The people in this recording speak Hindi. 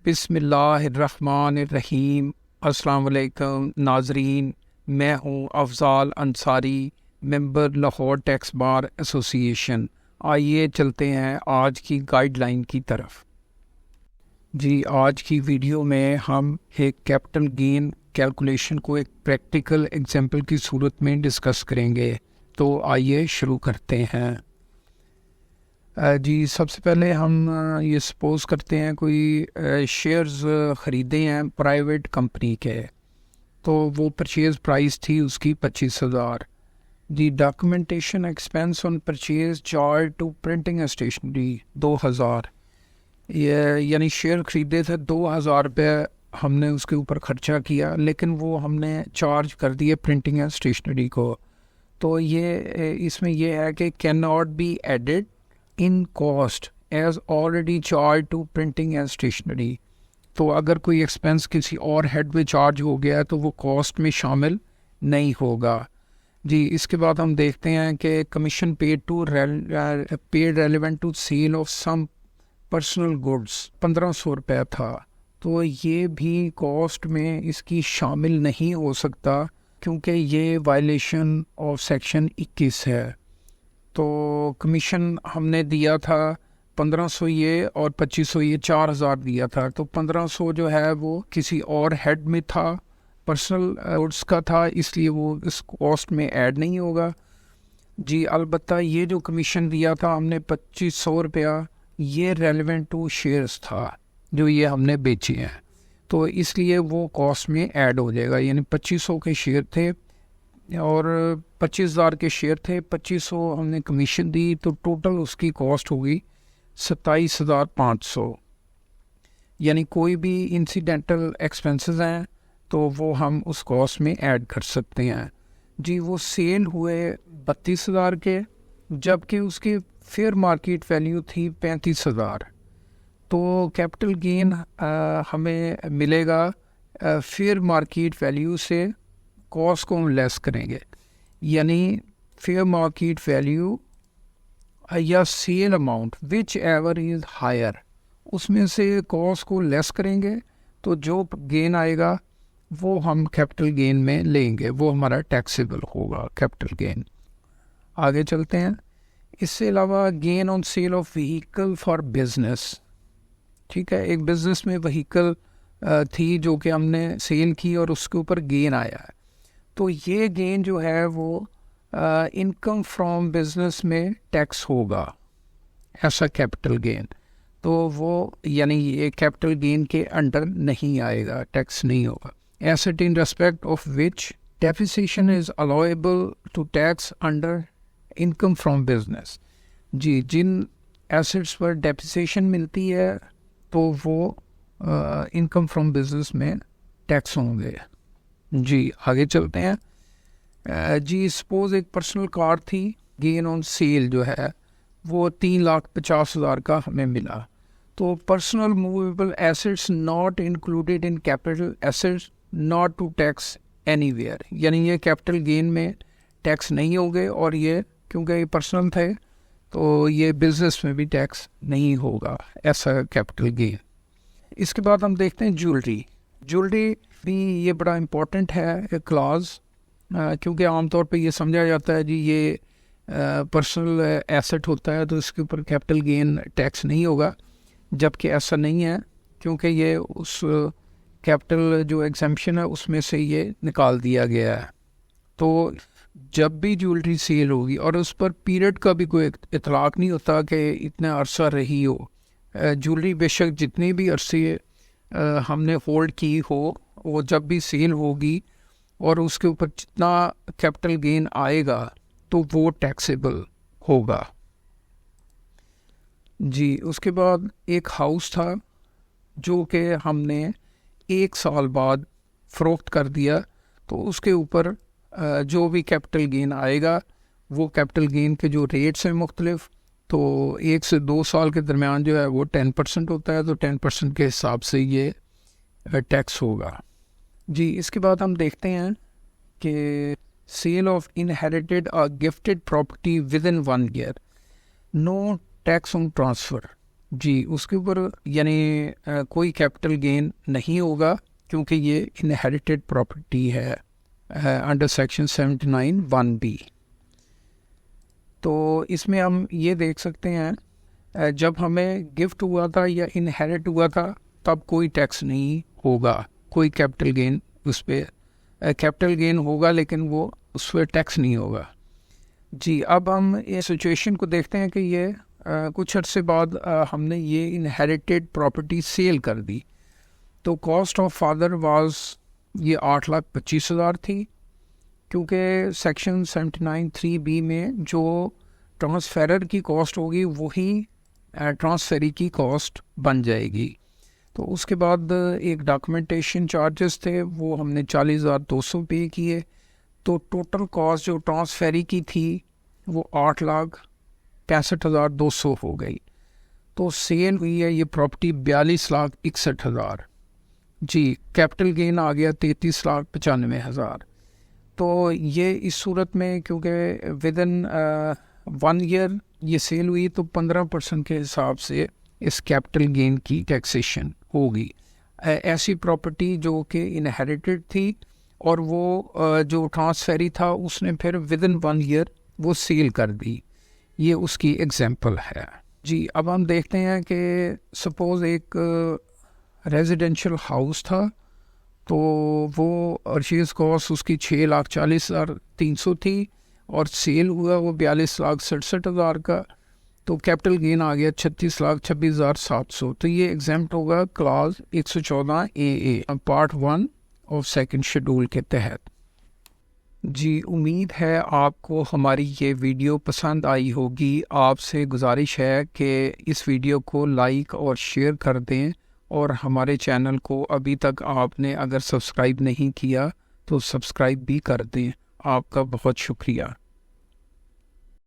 बिस्मिल्लाहिर्रहमानिर्रहीम। अस्सलाम वालेकुम नाजरीन, मैं हूँ Afzal Ansari, member Lahore tax bar association. आइए चलते हैं आज की गाइडलाइन की तरफ। जी, आज की वीडियो में हम एक कैपिटल गेन कैलकुलेशन को एक प्रैक्टिकल एग्जांपल की सूरत में डिस्कस करेंगे। तो आइए शुरू करते हैं। जी, सबसे पहले हम ये सपोज़ करते हैं कोई शेयर्स ख़रीदे हैं प्राइवेट कंपनी के, तो वो परचेज़ प्राइस थी उसकी 25,000। जी, documentation expense on purchase charge to printing stationery 2,000। ये यानी शेयर ख़रीदे थे 2,000 रुपये हमने उसके ऊपर ख़र्चा किया, लेकिन वो हमने चार्ज कर दिए प्रिंटिंग एंड स्टेशनरी को। तो ये इसमें ये है कि can not be added in cost as already charge to printing and stationery. तो अगर कोई एक्सपेंस किसी और हेड में चार्ज हो गया है तो वो कॉस्ट में शामिल नहीं होगा। जी, इसके बाद हम देखते हैं कि commission paid relevant to sale of some personal goods 1,500 रुपये था, तो ये भी कॉस्ट में इसकी शामिल नहीं हो सकता क्योंकि ये वायलेशन ऑफ सेक्शन 21 है। तो कमीशन हमने दिया था 1,500 ये और 2,500 ये, 4,000 दिया था। तो 1,500 जो है वो किसी और हेड में था, पर्सनल गुड्स का था, इसलिए वो इस कॉस्ट में ऐड नहीं होगा। जी, अलबत्ता ये जो कमीशन दिया था हमने 2,500 रुपया, ये रेलेवेंट टू शेयर्स था जो ये हमने बेचे हैं, तो इसलिए वो कॉस्ट में ऐड हो जाएगा। यानी 2,500 के शेयर थे और 25,000 के शेयर थे, 2,500 हमने कमीशन दी, तो टोटल उसकी कॉस्ट होगी 27,500। यानी कोई भी इंसिडेंटल एक्सपेंसेस हैं तो वो हम उस कॉस्ट में ऐड कर सकते हैं। जी, वो सेल हुए 32,000 के, जबकि उसकी फेयर मार्केट वैल्यू थी 35,000। तो कैपिटल गेन हमें मिलेगा फेयर मार्केट वैल्यू से कॉस्ट को हम लेस करेंगे, यानी फेयर मार्केट वैल्यू या sale amount whichever is higher, उसमें से कॉस्ट को लेस करेंगे तो जो गेन आएगा वो हम कैपिटल गेन में लेंगे, वो हमारा टैक्सेबल होगा कैपिटल गेन। आगे चलते हैं। इससे अलावा gain on cell of vehicle for business, ठीक है, एक बिज़नेस में व्हीकल थी जो कि हमने सेल की और उसके ऊपर गेन आया है, तो ये गेन जो है वो इनकम फ्रॉम बिजनेस में टैक्स होगा, ऐसा कैपिटल गेन। तो वो यानी ये कैपिटल गेन के अंडर नहीं आएगा, टैक्स नहीं होगा। Asset in respect of which depreciation is allowable to tax under income from business. जी, जिन एसेट्स पर डेप्रिसिएशन मिलती है तो वो इनकम फ्रॉम बिजनेस में टैक्स होंगे। जी, आगे चलते हैं। जी, सपोज एक पर्सनल कार थी, गेन ऑन सेल जो है वो 3,50,000 का हमें मिला। तो personal movable assets not included in capital assets not to tax anywhere, यानी ये कैपिटल गेन में टैक्स नहीं होंगे, और ये क्योंकि ये पर्सनल थे तो ये बिजनेस में भी टैक्स नहीं होगा, ऐसा कैपिटल गेन। इसके बाद हम देखते हैं ज्वेलरी भी ये बड़ा इम्पोर्टेंट है क्लॉज, क्योंकि आमतौर पे ये समझा जाता है जी ये पर्सनल एसेट होता है तो इसके ऊपर कैपिटल गेन टैक्स नहीं होगा, जबकि ऐसा नहीं है, क्योंकि ये उस कैपिटल जो एग्जेम्पशन है उसमें से ये निकाल दिया गया है। तो जब भी ज्वेलरी सेल होगी, और उस पर पीरियड का भी कोई इतलाक नहीं होता कि इतना अरसा रही हो, ज्वेलरी बेशक जितने भी अरसे हमने होल्ड की हो, वो जब भी सेल होगी और उसके ऊपर जितना कैपिटल गेन आएगा तो वो टैक्सेबल होगा। जी, उसके बाद एक हाउस था जो कि हमने 1 साल बाद फ़रोख्त कर दिया, तो उसके ऊपर जो भी कैपिटल गेन आएगा वो कैपिटल गेन के जो रेट्स हैं मुख्तलिफ, तो 1 से 2 साल के दरमियान जो है वो 10% होता है, तो 10% के हिसाब से ये टैक्स होगा। जी, इसके बाद हम देखते हैं कि सेल ऑफ इनहेरिटेड और gifted property within 1 year, no tax on transfer. जी, उसके ऊपर यानी कोई कैपिटल गेन नहीं होगा क्योंकि ये इनहेरिटेड प्रॉपर्टी है अंडर सेक्शन 79(1)(b). तो इसमें हम ये देख सकते हैं जब हमें गिफ्ट हुआ था या इनहेरिट हुआ था तब कोई टैक्स नहीं होगा, कोई कैपिटल गेन उस पर कैपिटल गेन होगा लेकिन वो उस पर टैक्स नहीं होगा। जी, अब हम ये सिचुएशन को देखते हैं कि ये कुछ अर्से बाद हमने ये इनहेरिटेड प्रॉपर्टी सेल कर दी। तो कॉस्ट ऑफ फादर वाज ये 8,25,000 थी, क्योंकि सेक्शन 79(3)(b) में जो ट्रांसफेरर की कॉस्ट होगी वही ट्रांसफेरी की कॉस्ट बन जाएगी। तो उसके बाद एक डॉक्यूमेंटेशन चार्जेस थे, वो हमने 40,200 पे किए। तो टोटल कॉस्ट जो ट्रांसफेरी की थी वो 8,65,200 हो गई। तो सेल हुई है ये प्रॉपर्टी 42,61,000। जी, कैपिटल गेन आ गया 33,95,000। तो ये इस सूरत में क्योंकि विद इन 1 ईयर ये सेल हुई तो 15% के हिसाब से इस कैपिटल गेन की टैक्सेशन होगी। ऐसी प्रॉपर्टी जो कि इनहेरिटेड थी और वो जो ट्रांसफेरी था उसने फिर विद इन 1 ईयर वो सेल कर दी, ये उसकी एग्जांपल है। जी, अब हम देखते हैं कि सपोज़ एक रेजिडेंशियल हाउस था, तो वो परचेज़ कॉस्ट उसकी 6,40,300 थी और सेल हुआ वो 42,67,000 का। तो कैपिटल गेन आ गया 36,26,700। तो ये एग्जाम्प्ट होगा class 114 AA part 1 of second schedule के तहत। जी, उम्मीद है आपको हमारी ये वीडियो पसंद आई होगी। आपसे गुजारिश है कि इस वीडियो को लाइक और शेयर कर दें और हमारे चैनल को अभी तक आपने अगर सब्सक्राइब नहीं किया तो सब्सक्राइब भी कर दें। आपका बहुत शुक्रिया।